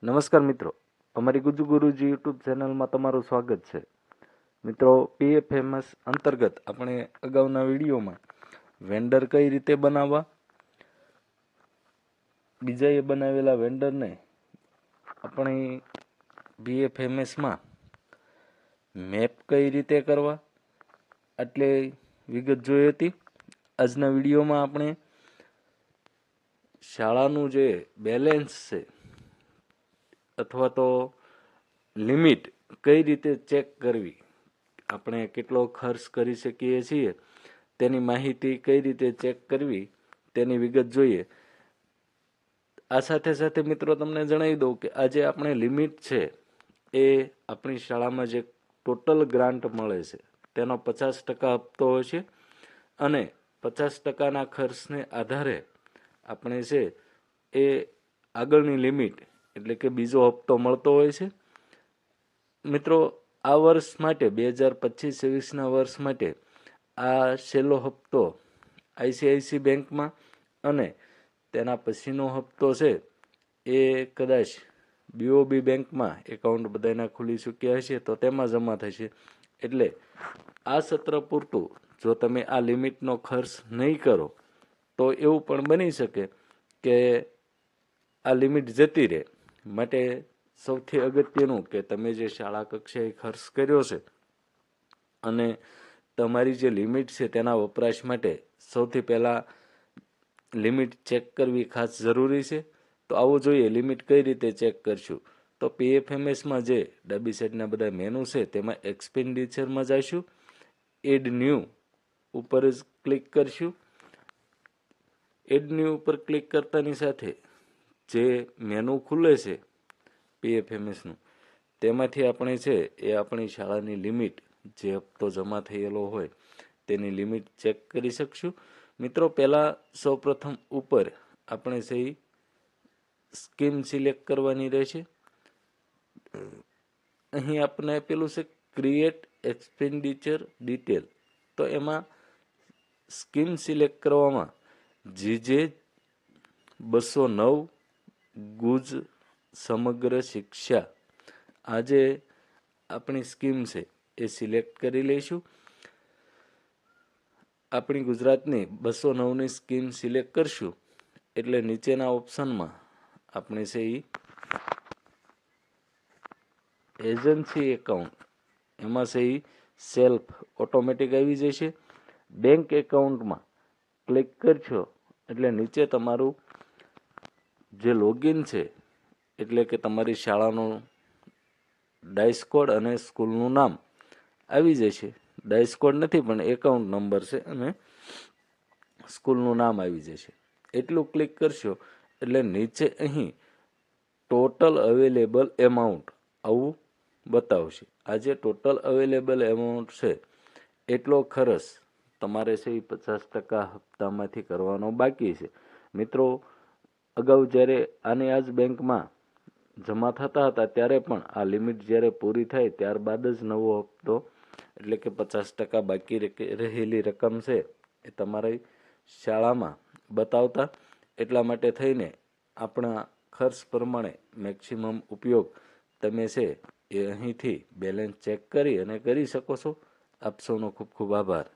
નમસ્કાર મિત્રો, અમારી ગુજુ ગુરુજી યુટ્યુબ ચેનલમાં તમારું સ્વાગત છે. મિત્રો, પીએફએમએસ અંતર્ગત આપણે અગાઉના વિડીયોમાં વેન્ડર કઈ રીતે બનાવવા, બીજાએ બનાવેલા વેન્ડરને આપણી પીએફએમએસમાં મેપ કઈ રીતે કરવા આટલી વિગત જોઈ હતી. આજના વિડીયોમાં આપણે શાળાનું જે બેલેન્સ છે અથવા તો લિમિટ કઈ રીતે ચેક કરવી, આપણે કેટલો ખર્ચ કરી શકીએ છીએ તેની માહિતી કઈ રીતે ચેક કરવી તેની વિગત જોઈએ. આ સાથે સાથે મિત્રો તમને જણાવી દઉં કે આ જે આપણે લિમિટ છે એ આપણી શાળામાં જે ટોટલ ગ્રાન્ટ મળે છે તેનો 50% હપ્તો હોય છે અને 50%ના ખર્ચને આધારે આપણે છે એ આગળની લિમિટ એટલે કે બીજો હપ્તો મળતો હોય છે. મિત્રો, આ વર્ષ માટે 2025-26ના વર્ષ માટે આ છેલ્લો હપ્તો આઈસીઆઈસી બેંકમાં અને તેના પછીનો હપ્તો છે એ કદાચ બીઓબી બેંકમાં એકાઉન્ટ બધાના ખુલી ચૂક્યા હશે તો તેમાં જમા થશે. એટલે આ સત્ર પૂરતું જો તમે આ લિમિટનો ખર્ચ નહીં કરો તો એવું પણ બની શકે કે આ લિમિટ જતી રહે. માટે સૌથી અગત્યનું કે તમે જે શાળા કક્ષાએ ખર્ચ કર્યો છે અને તમારી જે લિમિટ છે તેના વપરાશ માટે સૌથી પહેલાં લિમિટ ચેક કરવી ખાસ જરૂરી છે. તો આવું જોઈએ લિમિટ કઈ રીતે ચેક કરશું. તો પીએફએમએસમાં જે ડાબી સાઈડના બધા મેનુ છે તેમાં એક્સપેન્ડિચરમાં જઈશું, એડ ન્યૂ ઉપર જ ક્લિક કરશું. એડ ન્યૂ ઉપર ક્લિક કરતાની સાથે જે મેનુ ખુલે છે પીએફએમએસનું તેમાંથી આપણે છે એ આપણી શાળાની લિમિટ જે હપ્તો જમા થયેલો હોય તેની લિમિટ ચેક કરી શકશું. મિત્રો, પહેલાં સૌપ્રથમ ઉપર આપણે સહી સ્કીમ સિલેક્ટ કરવાની રહેશે. અહીં આપણે આપેલું છે ક્રિએટ એક્સપેન્ડિચર ડિટેલ. તો એમાં સ્કીમ સિલેક્ટ કરવામાં જે 209 ગુજ સમગ્ર શિક્ષા આ જે આપણી સ્કીમ છે એ સિલેક્ટ કરી લઈશું. આપણી ગુજરાતની 209ની સ્કીમ સિલેક્ટ કરશું એટલે નીચેના ઓપ્શનમાં આપણે છે એ એજન્સી એકાઉન્ટ એમાં છે એ સેલ્ફ ઓટોમેટિક આવી જશે. બેંક એકાઉન્ટમાં ક્લિક કરશો એટલે નીચે તમારું જે લોગિન છે એટલે કે તમારી શાળાનો ડાઇસ કોડ અને સ્કૂલનું નામ આવી જશે. ડાઇસ કોડ નથી પણ એકાઉન્ટ નંબર છે અને સ્કૂલનું નામ આવી જશે. એટલું ક્લિક કરશો એટલે નીચે અહીં ટોટલ અવેલેબલ એમાઉન્ટ આવું બતાવશે. આ જે ટોટલ અવેલેબલ એમાઉન્ટ છે એટલો ખર્ચ તમારે છે એ 50% હપ્તામાંથી કરવાનો બાકી છે. મિત્રો, અગાઉ જ્યારે આની આજ બેંકમાં જમા થતા હતા ત્યારે પણ આ લિમિટ જ્યારે પૂરી થાય ત્યારબાદ જ નવો હપ્તો એટલે કે 50% બાકી રહેલી રકમ છે એ તમારી શાળામાં બતાવતા. એટલા માટે થઈને આપણા ખર્ચ પ્રમાણે મેક્સિમમ ઉપયોગ તમે છે એ અહીંથી બેલેન્સ ચેક કરી અને કરી શકો છો. આપ સૌનો ખૂબ ખૂબ આભાર.